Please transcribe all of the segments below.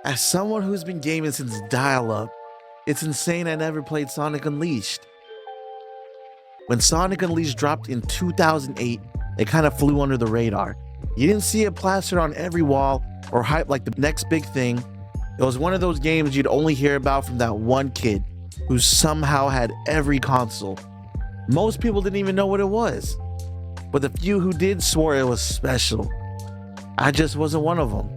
As someone who's been gaming since dial-up, it's insane I never played Sonic Unleashed. When Sonic Unleashed dropped in 2008, it kind of flew under the radar. You didn't see it plastered on every wall or hyped like the next big thing. It was one of those games you'd only hear about from that one kid who somehow had every console. Most people didn't even know what it was, but the few who did swore it was special. I just wasn't one of them.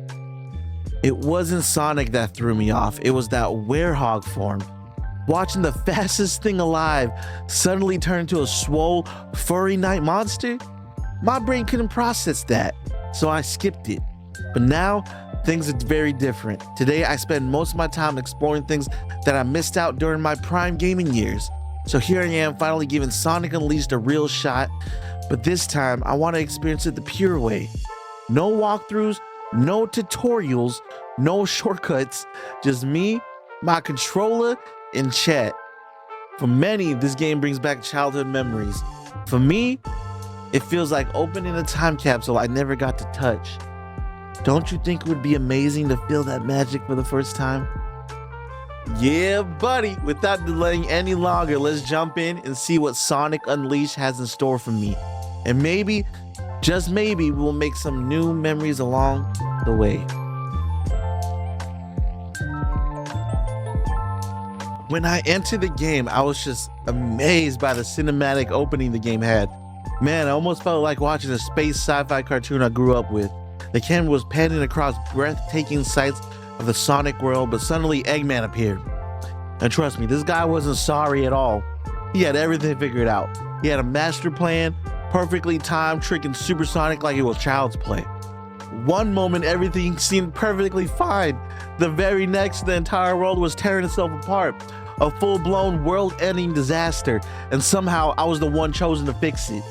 It wasn't Sonic that threw me off, it was that Werehog form. Watching the fastest thing alive suddenly turn into a swole, furry night monster? My brain couldn't process that, so I skipped it. But now, things are very different. Today, I spend most of my time exploring things that I missed out during my prime gaming years. So here I am, finally giving Sonic Unleashed a real shot, but this time, I want to experience it the pure way. No walkthroughs, no tutorials, no shortcuts, just me, my controller, and chat. For many, this game brings back childhood memories. For me, it feels like opening a time capsule I never got to touch. Don't you think it would be amazing to feel that magic for the first time? Yeah, buddy. Without delaying any longer, let's jump in and see what Sonic Unleashed has in store for me. And maybe, just maybe, we'll make some new memories along the way. When I entered the game, I was just amazed by the cinematic opening the game had. Man, I almost felt like watching a space sci-fi cartoon I grew up with. The camera was panning across breathtaking sights of the Sonic world, but suddenly Eggman appeared. And trust me, this guy wasn't sorry at all. He had everything figured out. He had a master plan, perfectly timed, tricking Super Sonic like it was child's play. One moment, everything seemed perfectly fine. The very next, the entire world was tearing itself apart. A full-blown world-ending disaster, and somehow I was the one chosen to fix it.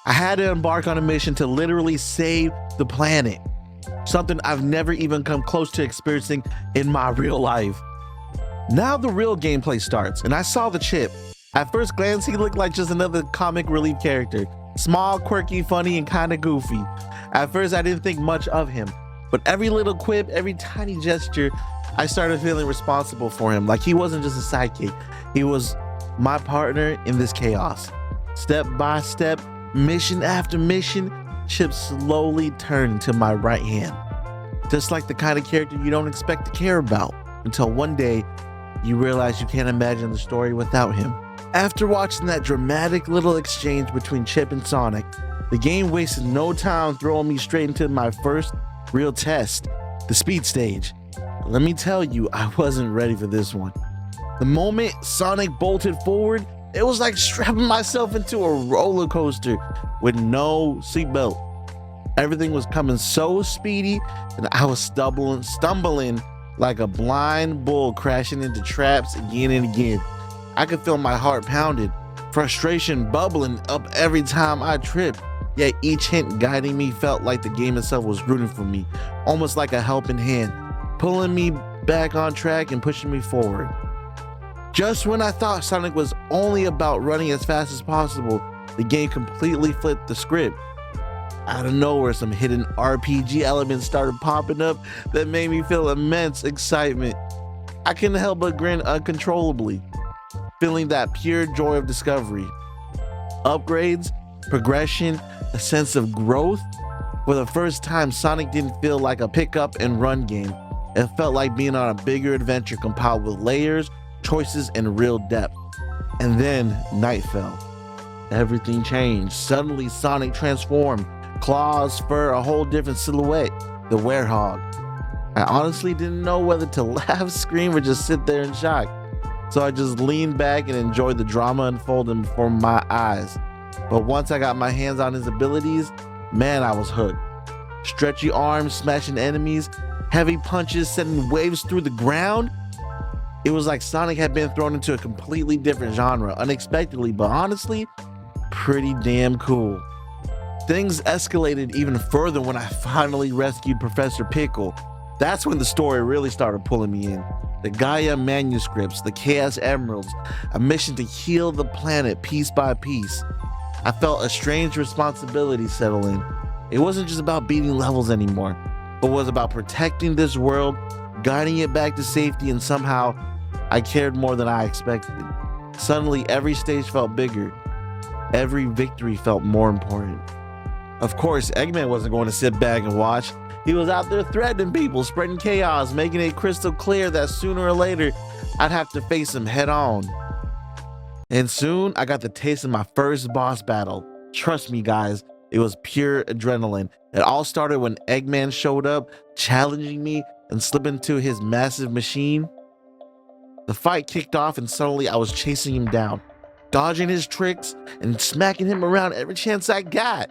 I had to embark on a mission to literally save the planet. Something I've never even come close to experiencing in my real life. Now the real gameplay starts, and I saw the chip. At first glance, he looked like just another comic relief character. Small, quirky, funny, and kinda goofy. At first, I didn't think much of him, but every little quip, every tiny gesture, I started feeling responsible for him, like he wasn't just a sidekick. He was my partner in this chaos. Step by step, mission after mission, Chip slowly turned into my right hand. Just like the kind of character you don't expect to care about, until one day, you realize you can't imagine the story without him. After watching that dramatic little exchange between Chip and Sonic, the game wasted no time throwing me straight into my first real test, the speed stage. Let me tell you, I wasn't ready for this one. The moment Sonic bolted forward, it was like strapping myself into a roller coaster with no seatbelt. Everything was coming so speedy, and I was stumbling like a blind bull crashing into traps again and again. I could feel my heart pounding, frustration bubbling up every time I tripped. Yet each hint guiding me felt like the game itself was rooting for me, almost like a helping hand, pulling me back on track and pushing me forward. Just when I thought Sonic was only about running as fast as possible, the game completely flipped the script. Out of nowhere, some hidden RPG elements started popping up that made me feel immense excitement. I couldn't help but grin uncontrollably, feeling that pure joy of discovery. Upgrades, progression, a sense of growth. For the first time, Sonic didn't feel like a pick up and run game. It felt like being on a bigger adventure compiled with layers, choices, and real depth. And then night fell. Everything changed. Suddenly Sonic transformed. Claws, fur, a whole different silhouette. The Werehog. I honestly didn't know whether to laugh, scream, or just sit there in shock. So I just leaned back and enjoyed the drama unfolding before my eyes. But once I got my hands on his abilities, man, I was hooked. Stretchy arms smashing enemies, heavy punches sending waves through the ground. It was like Sonic had been thrown into a completely different genre, unexpectedly, but honestly, pretty damn cool. Things escalated even further when I finally rescued Professor Pickle. That's when the story really started pulling me in. The Gaia manuscripts, the Chaos Emeralds, a mission to heal the planet piece by piece. I felt a strange responsibility settle in. It wasn't just about beating levels anymore, but was about protecting this world, guiding it back to safety, and somehow I cared more than I expected. Suddenly, every stage felt bigger. Every victory felt more important. Of course, Eggman wasn't going to sit back and watch. He was out there threatening people, spreading chaos, making it crystal clear that sooner or later, I'd have to face him head on. And soon, I got the taste of my first boss battle. Trust me, guys, it was pure adrenaline. It all started when Eggman showed up, challenging me and slipped into his massive machine. The fight kicked off and suddenly I was chasing him down, dodging his tricks and smacking him around every chance I got.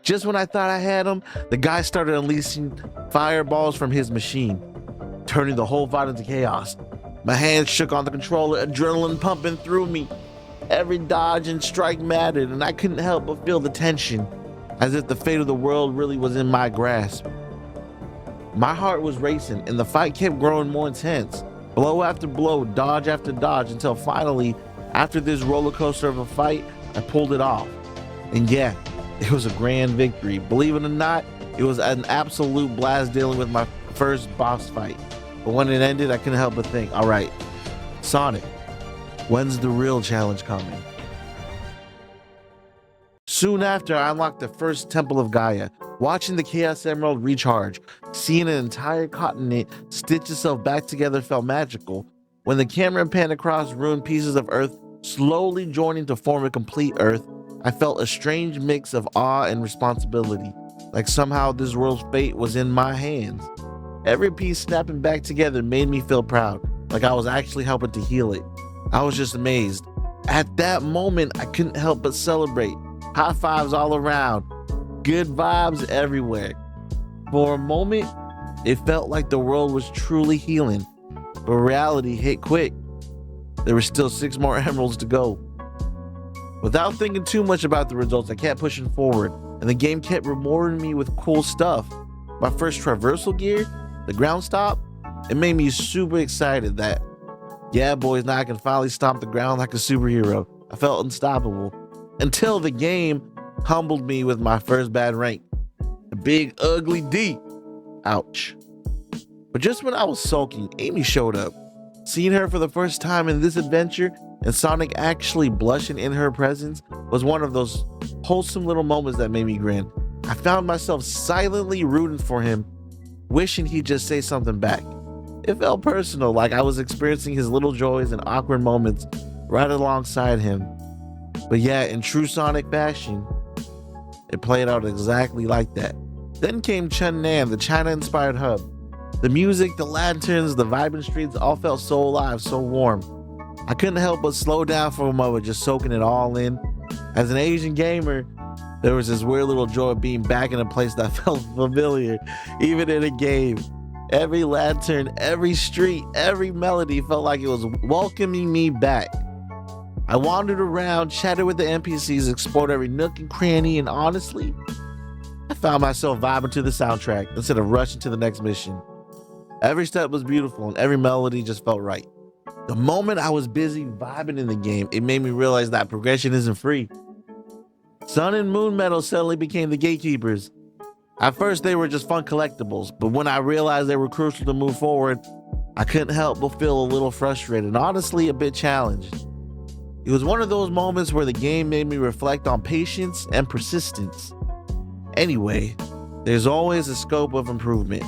Just when I thought I had him, the guy started unleashing fireballs from his machine, turning the whole fight into chaos. My hands shook on the controller, adrenaline pumping through me. Every dodge and strike mattered, and I couldn't help but feel the tension, as if the fate of the world really was in my grasp. My heart was racing, and the fight kept growing more intense. Blow after blow, dodge after dodge, until finally, after this roller coaster of a fight, I pulled it off. And yeah, it was a grand victory. Believe it or not, it was an absolute blast dealing with my first boss fight. But when it ended, I couldn't help but think, all right, Sonic, when's the real challenge coming? Soon after, I unlocked the first Temple of Gaia. Watching the Chaos Emerald recharge, seeing an entire continent stitch itself back together felt magical. When the camera panned across ruined pieces of Earth, slowly joining to form a complete Earth, I felt a strange mix of awe and responsibility, like somehow this world's fate was in my hands. Every piece snapping back together made me feel proud, like I was actually helping to heal it. I was just amazed. At that moment, I couldn't help but celebrate. High fives all around. Good vibes everywhere. For a moment, it felt like the world was truly healing, but reality hit quick. There were still 6 more emeralds to go. Without thinking too much about the results, I kept pushing forward, and the game kept rewarding me with cool stuff. My first traversal gear, the ground stop, it made me super excited that, yeah boys, now I can finally stomp the ground like a superhero. I felt unstoppable. Until the game humbled me with my first bad rank, a big ugly D. Ouch. But just when I was sulking, Amy showed up. Seeing her for the first time in this adventure and Sonic actually blushing in her presence was one of those wholesome little moments that made me grin. I found myself silently rooting for him, wishing he'd just say something back. It felt personal, like I was experiencing his little joys and awkward moments right alongside him. But yeah, in true Sonic fashion, it played out exactly like that. Then came Chun-Nan, the China-inspired hub. The music, the lanterns, the vibrant streets all felt so alive, so warm. I couldn't help but slow down for a moment, just soaking it all in. As an Asian gamer, there was this weird little joy of being back in a place that felt familiar, even in a game. Every lantern, every street, every melody felt like it was welcoming me back. I wandered around, chatted with the NPCs, explored every nook and cranny, and honestly, I found myself vibing to the soundtrack instead of rushing to the next mission. Every step was beautiful and every melody just felt right. The moment I was busy vibing in the game, it made me realize that progression isn't free. Sun and Moon medals suddenly became the gatekeepers. At first, they were just fun collectibles, but when I realized they were crucial to move forward, I couldn't help but feel a little frustrated and honestly a bit challenged. It was one of those moments where the game made me reflect on patience and persistence. Anyway, there's always a scope of improvement.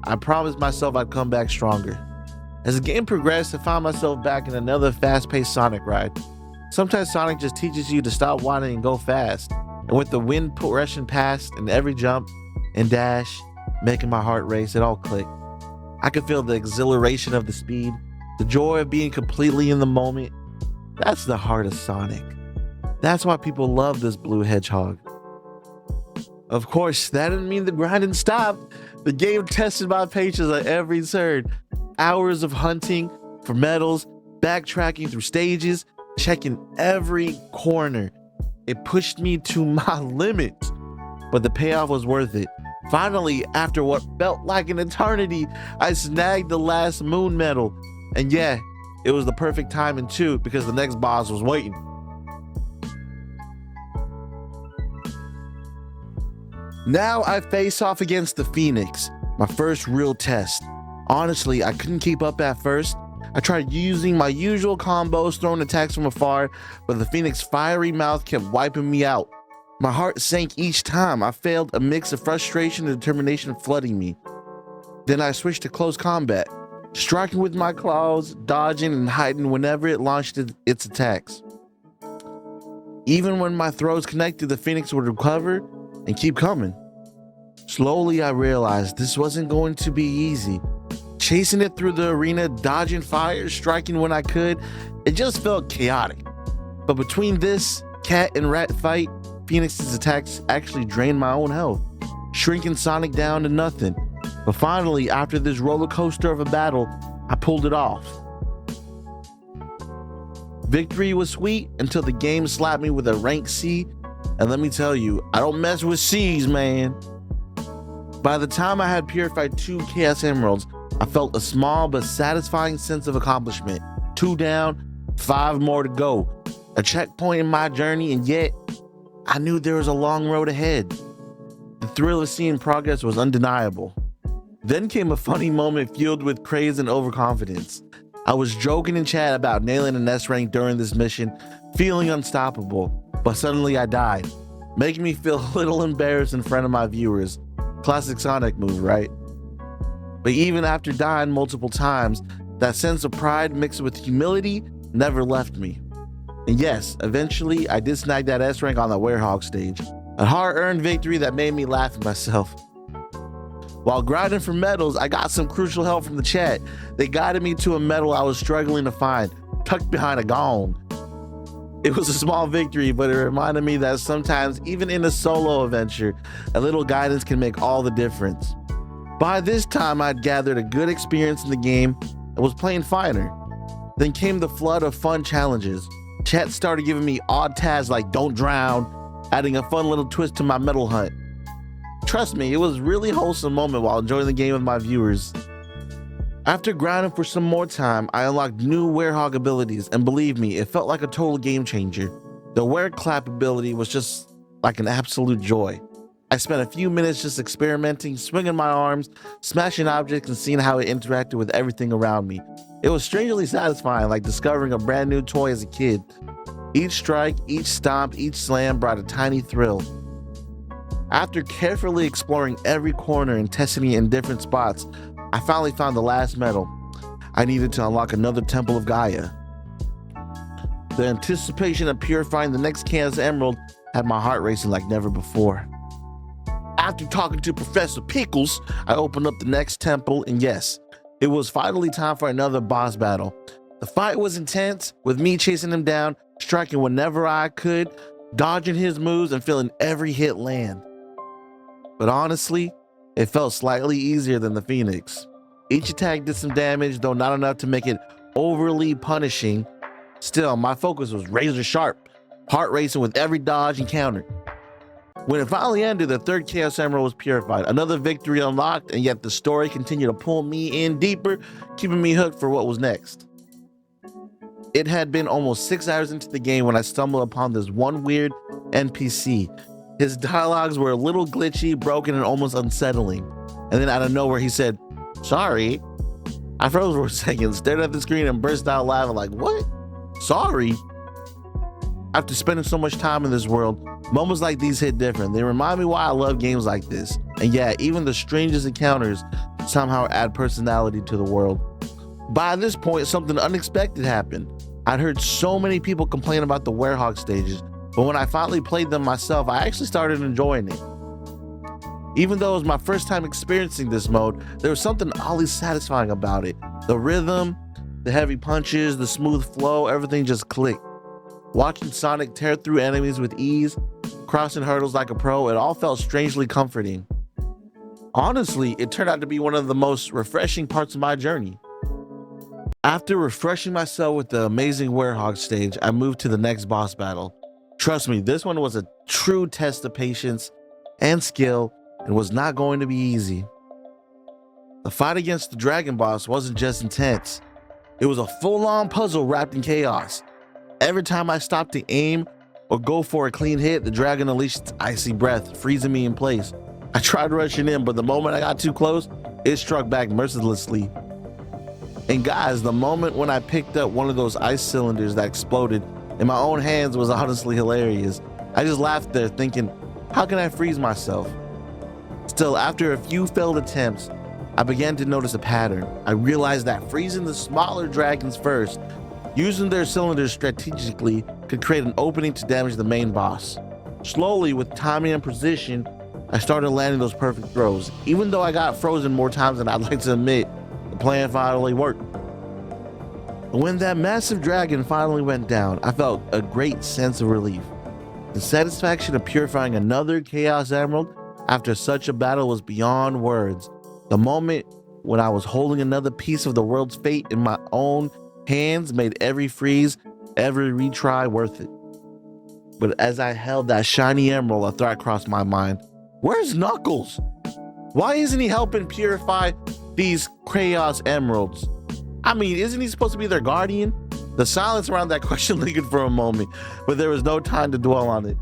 I promised myself I'd come back stronger. As the game progressed, I found myself back in another fast-paced Sonic ride. Sometimes Sonic just teaches you to stop whining and go fast. And with the wind rushing past and every jump and dash making my heart race, it all clicked. I could feel the exhilaration of the speed, the joy of being completely in the moment. That's the heart of Sonic. That's why people love this blue hedgehog. Of course, that didn't mean the grinding stopped. The game tested my patience at every turn. Hours of hunting for medals, backtracking through stages, checking every corner. It pushed me to my limits, but the payoff was worth it. Finally, after what felt like an eternity, I snagged the last moon medal. And yeah, it was the perfect timing too, because the next boss was waiting. Now I face off against the Phoenix, my first real test. Honestly, I couldn't keep up at first. I tried using my usual combos, throwing attacks from afar, but the Phoenix's fiery mouth kept wiping me out. My heart sank each time. I failed, a mix of frustration and determination flooding me. Then I switched to close combat, striking with my claws, dodging and hiding whenever it launched its attacks. Even when my throws connected, the Phoenix would recover and keep coming. Slowly, I realized this wasn't going to be easy. Chasing it through the arena, dodging fire, striking when I could, it just felt chaotic. But between this cat and rat fight, Phoenix's attacks actually drained my own health, shrinking Sonic down to nothing. But finally, after this roller coaster of a battle, I pulled it off. Victory was sweet until the game slapped me with a rank C, and let me tell you, I don't mess with C's, man. By the time I had purified 2 Chaos Emeralds, I felt a small but satisfying sense of accomplishment. 2 down, 5 more to go. A checkpoint in my journey, and yet I knew there was a long road ahead. The thrill of seeing progress was undeniable. Then came a funny moment fueled with praise and overconfidence. I was joking in chat about nailing an S rank during this mission, feeling unstoppable, but suddenly I died, making me feel a little embarrassed in front of my viewers. Classic Sonic move, right? But even after dying multiple times, that sense of pride mixed with humility never left me. And yes, eventually I did snag that S rank on the Werehog stage, a hard-earned victory that made me laugh at myself. While grinding for medals, I got some crucial help from the chat. They guided me to a medal I was struggling to find, tucked behind a gong. It was a small victory, but it reminded me that sometimes, even in a solo adventure, a little guidance can make all the difference. By this time, I'd gathered a good experience in the game and was playing finer. Then came the flood of fun challenges. Chat started giving me odd tasks like don't drown, adding a fun little twist to my medal hunt. Trust me, it was a really wholesome moment while enjoying the game with my viewers. After grinding for some more time, I unlocked new Werehog abilities, and believe me, it felt like a total game changer. The Were Clap ability was just like an absolute joy. I spent a few minutes just experimenting, swinging my arms, smashing objects, and seeing how it interacted with everything around me. It was strangely satisfying, like discovering a brand new toy as a kid. Each strike, each stomp, each slam brought a tiny thrill. After carefully exploring every corner and testing it in different spots, I finally found the last medal. I needed to unlock another Temple of Gaia. The anticipation of purifying the next Chaos Emerald had my heart racing like never before. After talking to Professor Pickles, I opened up the next temple, and yes, it was finally time for another boss battle. The fight was intense, with me chasing him down, striking whenever I could, dodging his moves, and feeling every hit land. But honestly, it felt slightly easier than the Phoenix. Each attack did some damage, though not enough to make it overly punishing. Still, my focus was razor sharp, heart racing with every dodge and counter. When it finally ended, the 3rd Chaos Emerald was purified, another victory unlocked, and yet the story continued to pull me in deeper, keeping me hooked for what was next. It had been almost 6 hours into the game when I stumbled upon this one weird NPC. His dialogues were a little glitchy, broken, and almost unsettling. And then out of nowhere, he said, "Sorry." I froze for a second, stared at the screen, and burst out laughing like, "What? Sorry?" After spending so much time in this world, moments like these hit different. They remind me why I love games like this. And yeah, even the strangest encounters somehow add personality to the world. By this point, something unexpected happened. I'd heard so many people complain about the Werehog stages, but when I finally played them myself, I actually started enjoying it. Even though it was my first time experiencing this mode, there was something oddly satisfying about it. The rhythm, the heavy punches, the smooth flow, everything just clicked. Watching Sonic tear through enemies with ease, crossing hurdles like a pro, it all felt strangely comforting. Honestly, it turned out to be one of the most refreshing parts of my journey. After refreshing myself with the amazing Werehog stage, I moved to the next boss battle. Trust me, this one was a true test of patience and skill and was not going to be easy. The fight against the dragon boss wasn't just intense, it was a full-on puzzle wrapped in chaos. Every time I stopped to aim or go for a clean hit, the dragon unleashed its icy breath, freezing me in place. I tried rushing in, but the moment I got too close, it struck back mercilessly. And guys, the moment when I picked up one of those ice cylinders that exploded in my own hands was honestly hilarious. I just laughed there thinking, how can I freeze myself? Still, after a few failed attempts, I began to notice a pattern. I realized that freezing the smaller dragons first, using their cylinders strategically, could create an opening to damage the main boss. Slowly, with timing and precision, I started landing those perfect throws. Even though I got frozen more times than I'd like to admit, the plan finally worked. When that massive dragon finally went down, I felt a great sense of relief. The satisfaction of purifying another Chaos Emerald after such a battle was beyond words. The moment when I was holding another piece of the world's fate in my own hands made every freeze, every retry worth it. But as I held that shiny emerald, a thought crossed my mind. Where's Knuckles? Why isn't he helping purify these Chaos Emeralds? I mean, isn't he supposed to be their guardian? The silence around that question lingered for a moment, but there was no time to dwell on it.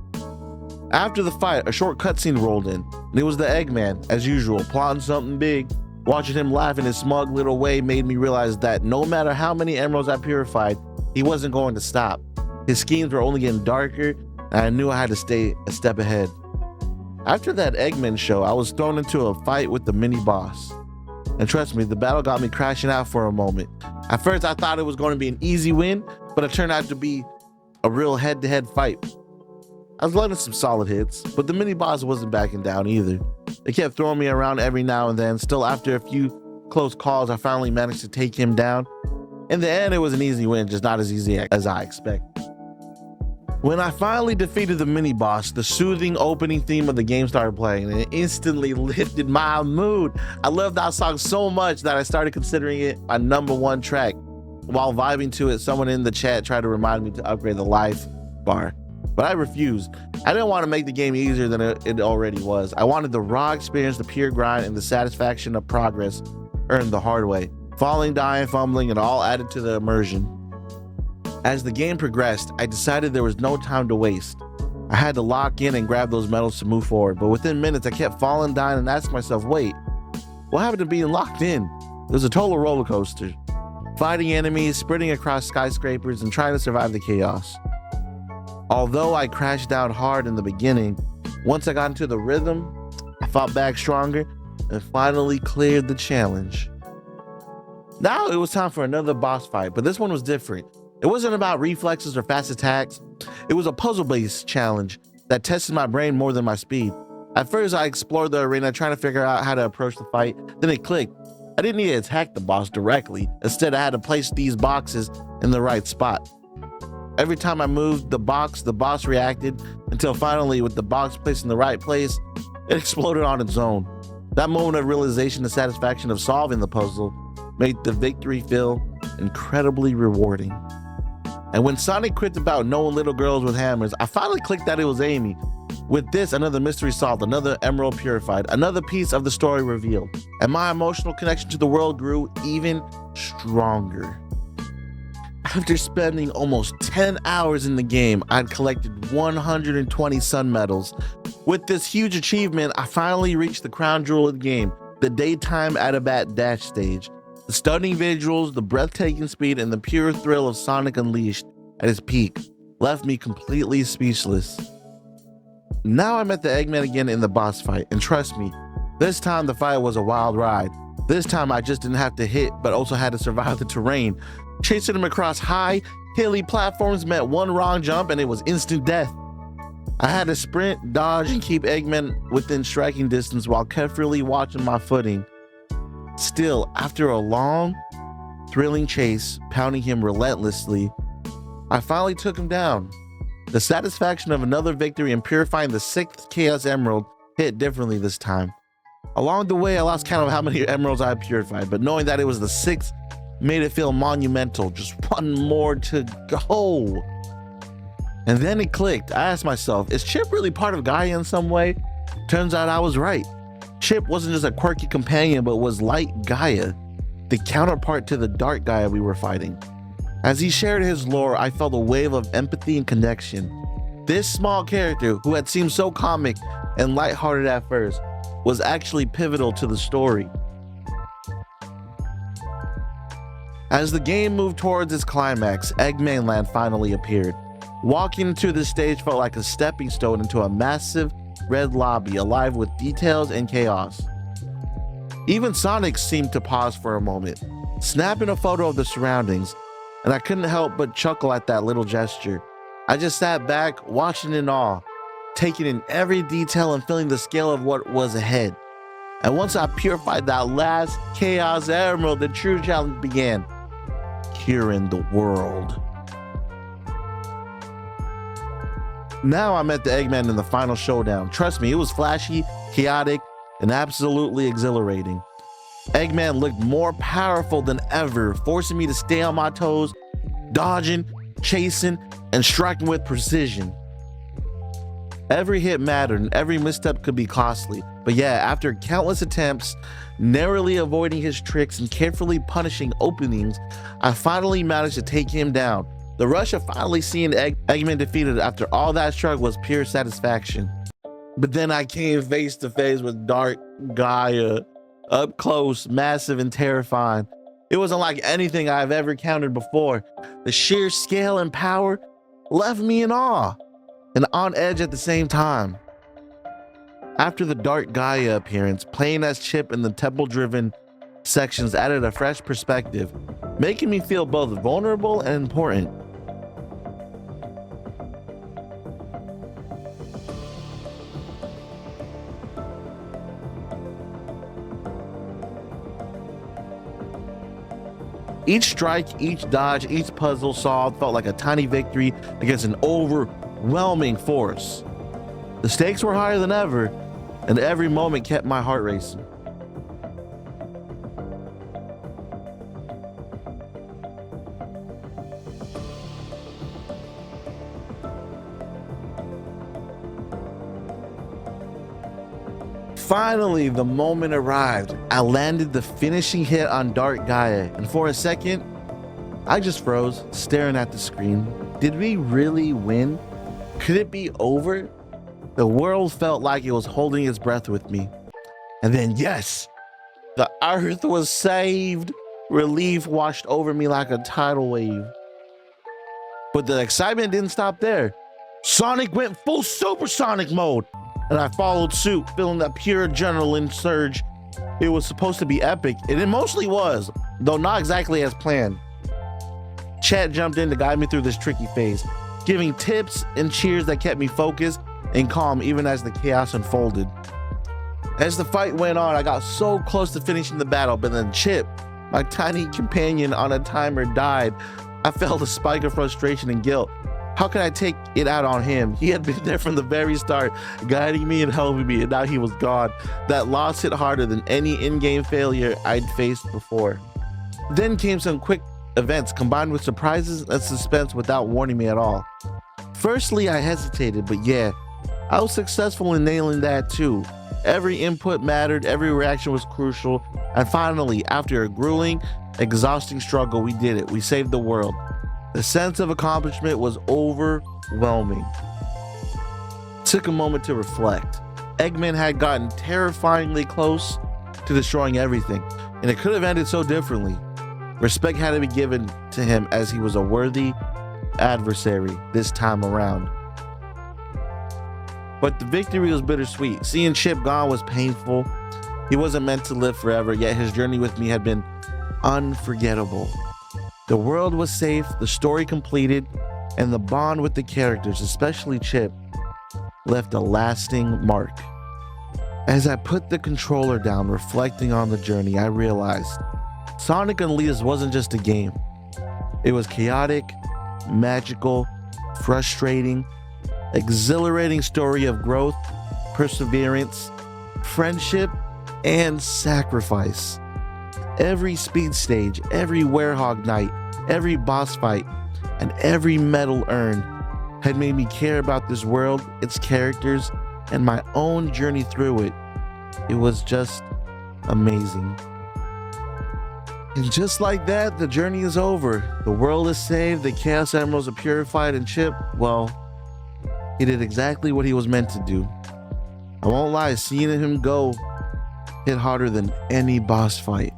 After the fight, a short cutscene rolled in, and it was the Eggman, as usual, plotting something big. Watching him laugh in his smug little way made me realize that no matter how many emeralds I purified, he wasn't going to stop. His schemes were only getting darker, and I knew I had to stay a step ahead. After that Eggman show, I was thrown into a fight with the mini boss. And trust me, the battle got me crashing out for a moment. At first, I thought it was going to be an easy win, but it turned out to be a real head-to-head fight. I was landing some solid hits, but the mini boss wasn't backing down either. They kept throwing me around every now and then. Still, after a few close calls, I finally managed to take him down. In the end, it was an easy win, just not as easy as I expected. When I finally defeated the mini boss, the soothing opening theme of the game started playing, and it instantly lifted my mood. I loved that song so much that I started considering it my #1 track. While vibing to it, someone in the chat tried to remind me to upgrade the life bar, but I refused. I didn't want to make the game easier than it already was. I wanted the raw experience, the pure grind, and the satisfaction of progress earned the hard way. Falling, dying, fumbling, and all added to the immersion. As the game progressed, I decided there was no time to waste. I had to lock in and grab those medals to move forward, but within minutes I kept falling, dying, and asking myself, wait, what happened to being locked in? It was a total roller coaster. Fighting enemies, sprinting across skyscrapers, and trying to survive the chaos. Although I crashed out hard in the beginning, once I got into the rhythm, I fought back stronger and finally cleared the challenge. Now it was time for another boss fight, but this one was different. It wasn't about reflexes or fast attacks. It was a puzzle-based challenge that tested my brain more than my speed. At first, I explored the arena trying to figure out how to approach the fight. Then it clicked. I didn't need to attack the boss directly. Instead, I had to place these boxes in the right spot. Every time I moved the boss reacted, until finally, with the box placed in the right place, it exploded on its own. That moment of realization and satisfaction of solving the puzzle made the victory feel incredibly rewarding. And when Sonic quipped about knowing little girls with hammers, I finally clicked that it was Amy. With this, another mystery solved, another emerald purified, another piece of the story revealed, and my emotional connection to the world grew even stronger. After spending almost 10 hours in the game, I'd collected 120 sun medals. With this huge achievement, I finally reached the crown jewel of the game, the daytime Atabat dash stage. The stunning visuals, the breathtaking speed, and the pure thrill of Sonic Unleashed at its peak left me completely speechless. Now I'm at the Eggman again in the boss fight, and trust me, this time the fight was a wild ride. This time I just didn't have to hit, but also had to survive the terrain. Chasing him across high, hilly platforms meant one wrong jump and it was instant death. I had to sprint, dodge, and keep Eggman within striking distance while carefully watching my footing. Still, after a long, thrilling chase, pounding him relentlessly, I finally took him down. The satisfaction of another victory and purifying the 6th Chaos Emerald hit differently this time. Along the way, I lost count of how many emeralds I had purified, but knowing that it was the 6th made it feel monumental. Just one more to go. And then it clicked. I asked myself, is Chip really part of Gaia in some way? Turns out I was right. Chip wasn't just a quirky companion, but was Light Gaia, the counterpart to the Dark Gaia we were fighting. As he shared his lore, I felt a wave of empathy and connection. This small character, who had seemed so comic and lighthearted at first, was actually pivotal to the story. As the game moved towards its climax, Eggmanland finally appeared. Walking into the stage felt like a stepping stone into a massive red lobby alive with details and chaos. Even Sonic seemed to pause for a moment, snapping a photo of the surroundings, and I couldn't help but chuckle at that little gesture. I just sat back, watching in awe, taking in every detail and feeling the scale of what was ahead. And once I purified that last Chaos Emerald, the true challenge began. Curing the world. Now I'm at the Eggman in the final showdown. Trust me, it was flashy, chaotic, and absolutely exhilarating. Eggman looked more powerful than ever, forcing me to stay on my toes, dodging, chasing, and striking with precision. Every hit mattered and every misstep could be costly. But yeah, after countless attempts, narrowly avoiding his tricks and carefully punishing openings, I finally managed to take him down. The rush of finally seeing Eggman defeated after all that struggle was pure satisfaction. But then I came face to face with Dark Gaia, up close, massive, and terrifying. It wasn't like anything I've ever encountered before. The sheer scale and power left me in awe and on edge at the same time. After the Dark Gaia appearance, playing as Chip in the temple-driven sections added a fresh perspective, making me feel both vulnerable and important. Each strike, each dodge, each puzzle solved felt like a tiny victory against an overwhelming force. The stakes were higher than ever, and every moment kept my heart racing. Finally, the moment arrived. I landed the finishing hit on Dark Gaia, and for a second, I just froze, staring at the screen. Did we really win? Could it be over? The world felt like it was holding its breath with me. And then, yes, the earth was saved. Relief washed over me like a tidal wave. But the excitement didn't stop there. Sonic went full supersonic mode, and I followed suit, feeling that pure adrenaline surge. It was supposed to be epic, and it mostly was, though not exactly as planned. Chat jumped in to guide me through this tricky phase, giving tips and cheers that kept me focused and calm even as the chaos unfolded. As the fight went on, I got so close to finishing the battle, but then Chip, my tiny companion on a timer, died. I felt a spike of frustration and guilt. How could I take it out on him? He had been there from the very start, guiding me and helping me, and now he was gone. That loss hit harder than any in-game failure I'd faced before. Then came some quick events combined with surprises and suspense without warning me at all. Firstly, I hesitated, but yeah, I was successful in nailing that too. Every input mattered, every reaction was crucial, and finally, after a grueling, exhausting struggle, we did it. We saved the world. The sense of accomplishment was overwhelming. Took a moment to reflect. Eggman had gotten terrifyingly close to destroying everything, and it could have ended so differently. Respect had to be given to him as he was a worthy adversary this time around. But the victory was bittersweet. Seeing Chip gone was painful. He wasn't meant to live forever, yet his journey with me had been unforgettable. The world was safe, the story completed, and the bond with the characters, especially Chip, left a lasting mark. As I put the controller down, reflecting on the journey, I realized Sonic Unleashed wasn't just a game. It was chaotic, magical, frustrating, exhilarating story of growth, perseverance, friendship, and sacrifice. Every speed stage, every Werehog night, every boss fight, and every medal earned had made me care about this world, its characters, and my own journey through it. It was just amazing. And just like that, the journey is over. The world is saved, the Chaos Emeralds are purified, and Chip, well, he did exactly what he was meant to do. I won't lie, seeing him go hit harder than any boss fight.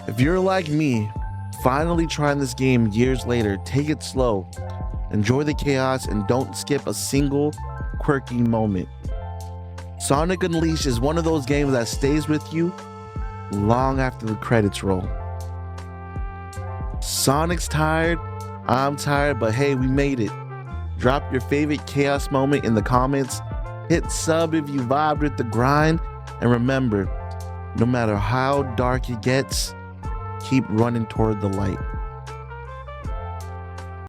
If you're like me, finally trying this game years later, take it slow. Enjoy the chaos and don't skip a single quirky moment. Sonic Unleashed is one of those games that stays with you long after the credits roll. Sonic's tired, I'm tired, but hey, we made it. Drop your favorite chaos moment in the comments, hit sub if you vibed with the grind, and remember, no matter how dark it gets, keep running toward the light.